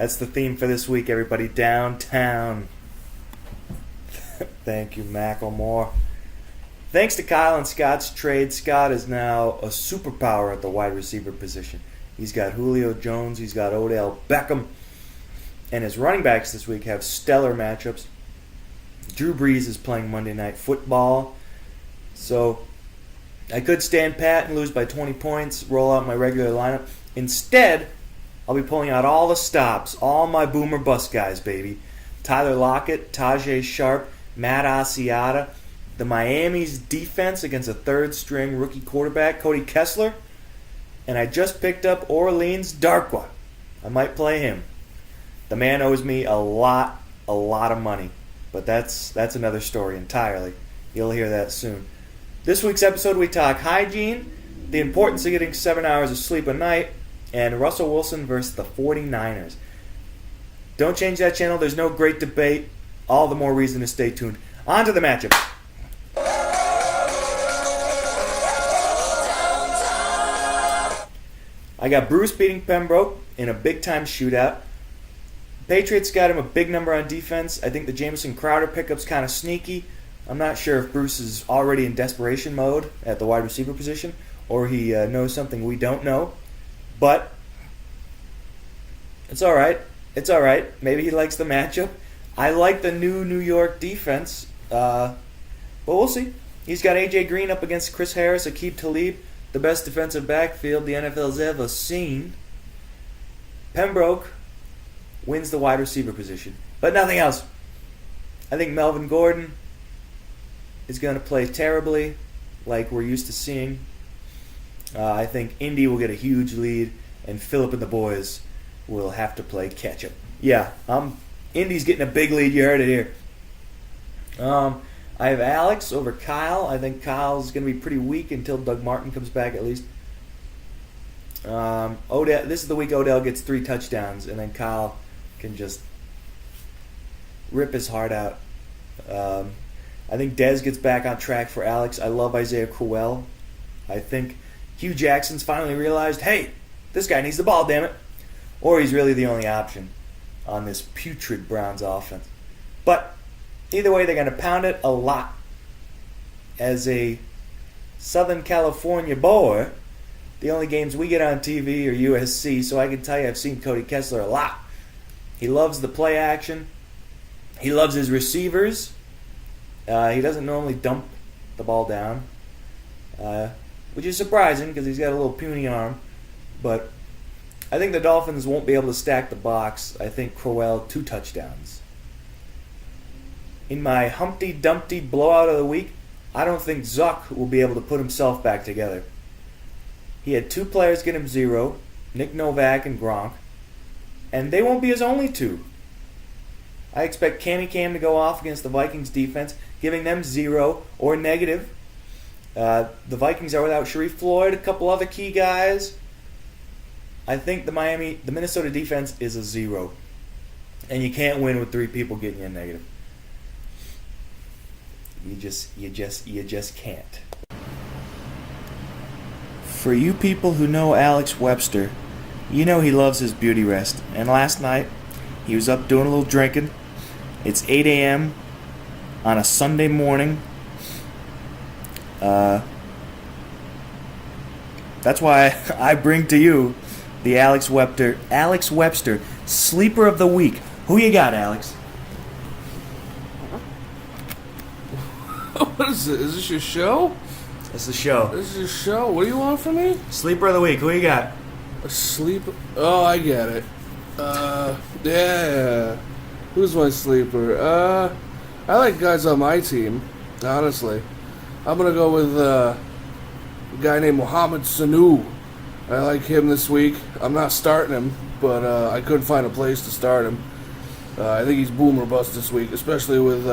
That's the theme for this week, everybody. Downtown. Thank you, Macklemore. Thanks to Kyle and Scott's trade, Scott is now a superpower at the wide receiver position. He's got Julio Jones, he's got Odell Beckham, and his running backs this week have stellar matchups. Drew Brees is playing Monday Night Football, so I could stand pat and lose by 20 points, roll out my regular lineup. Instead, I'll be pulling out all the stops, all my boomer bust guys, baby. Tyler Lockett, Tajay Sharp, Matt Asiata, the Miami's defense against a third-string rookie quarterback, Cody Kessler, and I just picked up Orleans Darkwa. I might play him. The man owes me a lot of money, but that's another story entirely. You'll hear that soon. This week's episode, we talk hygiene, the importance of getting 7 hours of sleep a night, and Russell Wilson versus the 49ers. Don't change that channel. There's no great debate. All the more reason to stay tuned. On to the matchup. I got Bruce beating Pembroke in a big-time shootout. Patriots got him a big number on defense. I think the Jamison Crowder pickup's kind of sneaky. I'm not sure if Bruce is already in desperation mode at the wide receiver position or he knows something we don't know. But it's all right. It's all right. Maybe he likes the matchup. I like the New York defense, but we'll see. He's got A.J. Green up against Chris Harris, Aqib Talib, the best defensive backfield the NFL's ever seen. Pembroke wins the wide receiver position, but nothing else. I think Melvin Gordon is going to play terribly like we're used to seeing. I think Indy will get a huge lead, and Phillip and the boys will have to play catch-up. Yeah, Indy's getting a big lead. You heard it here. I have Alex over Kyle. I think Kyle's going to be pretty weak until Doug Martin comes back at least. Odell. This is the week Odell gets 3 touchdowns, and then Kyle can just rip his heart out. I think Dez gets back on track for Alex. I love Isaiah Crowell. I think Hugh Jackson's finally realized, hey, this guy needs the ball, damn it. Or he's really the only option on this putrid Browns offense. But either way, they're going to pound it a lot. As a Southern California boy, the only games we get on TV are USC, so I can tell you I've seen Cody Kessler a lot. He loves the play action. He loves his receivers. He doesn't normally dump the ball down, which is surprising because he's got a little puny arm. But I think the Dolphins won't be able to stack the box. I think Crowell 2 touchdowns. In my Humpty Dumpty blowout of the week, I don't think Zuck will be able to put himself back together. He had 2 players get him 0, Nick Novak and Gronk, and they won't be his only 2. I expect Cammy Cam to go off against the Vikings defense, giving them 0 or negative. The Vikings are without Sharif Floyd, a couple other key guys. I think the Minnesota defense is a 0, and you can't win with 3 people getting you a negative. You just can't. For you people who know Alex Webster, you know he loves his beauty rest. And last night, he was up doing a little drinking. It's 8 a.m. on a Sunday morning. That's why I bring to you the Alex Webster Sleeper of the Week. Who you got, Alex? What is it? Is this your show? That's the show. This is your show? What do you want from me? Sleeper of the Week. Who you got? A sleeper? Oh, I get it. Yeah. Who's my sleeper? I like guys on my team, honestly. I'm going to go with a guy named Mohamed Sanu. I like him this week. I'm not starting him, but I couldn't find a place to start him. I think he's boom or bust this week, especially with,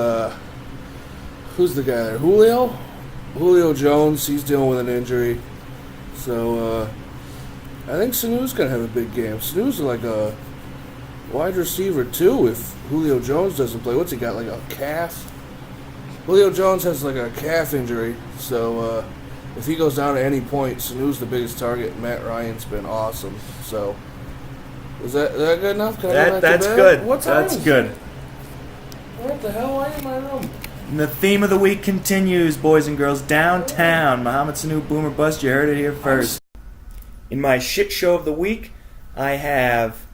who's the guy there? Julio Jones. He's dealing with an injury. So, I think Sanu's going to have a big game. Sanu's like a wide receiver, too, if Julio Jones doesn't play. What's he got, like a calf? Julio Jones has like a calf injury, so if he goes down at any point, Sanu's the biggest target, and Matt Ryan's been awesome. So, Is that good enough? Can I go back to That's bed? good. What time That's is it? good. What the hell? Why in my room? And the theme of the week continues, boys and girls. Downtown. Mohamed Sanu, Boomer Bust. You heard it here first. In my shit show of the week, I have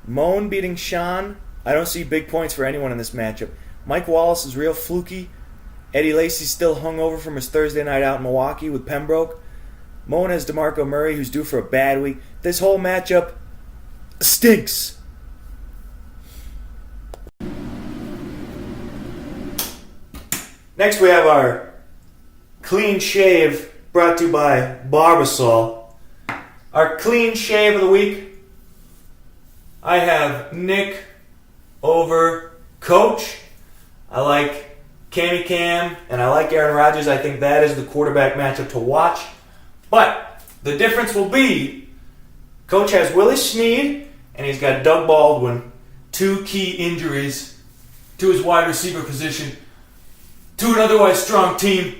Moan beating Sean. I don't see big points for anyone in this matchup. Mike Wallace is real fluky. Eddie Lacy's still hungover from his Thursday night out in Milwaukee with Pembroke. Moan has DeMarco Murray, who's due for a bad week. This whole matchup stinks. Next we have our clean shave brought to you by Barbasol. Our clean shave of the week, I have Nick over Coach. I like Cammy Cam and I like Aaron Rodgers. I think that is the quarterback matchup to watch. But the difference will be Coach has Willie Snead and he's got Doug Baldwin. Two key injuries to his wide receiver position to an otherwise strong team.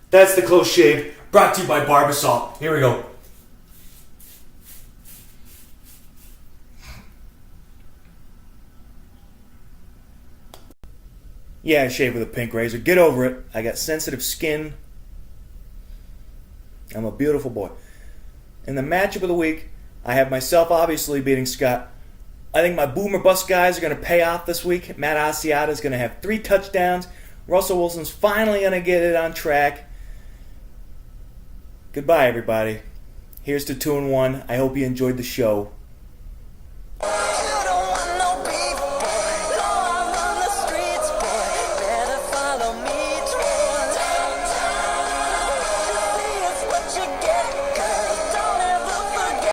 That's the close shave brought to you by Barbasol. Here we go. Yeah, I shave with a pink razor. Get over it. I got sensitive skin. I'm a beautiful boy. In the matchup of the week, I have myself obviously beating Scott. I think my Boomer Bust guys are going to pay off this week. Matt Asiata is going to have 3 touchdowns. Russell Wilson's finally going to get it on track. Goodbye, everybody. Here's to 2-1. I hope you enjoyed the show.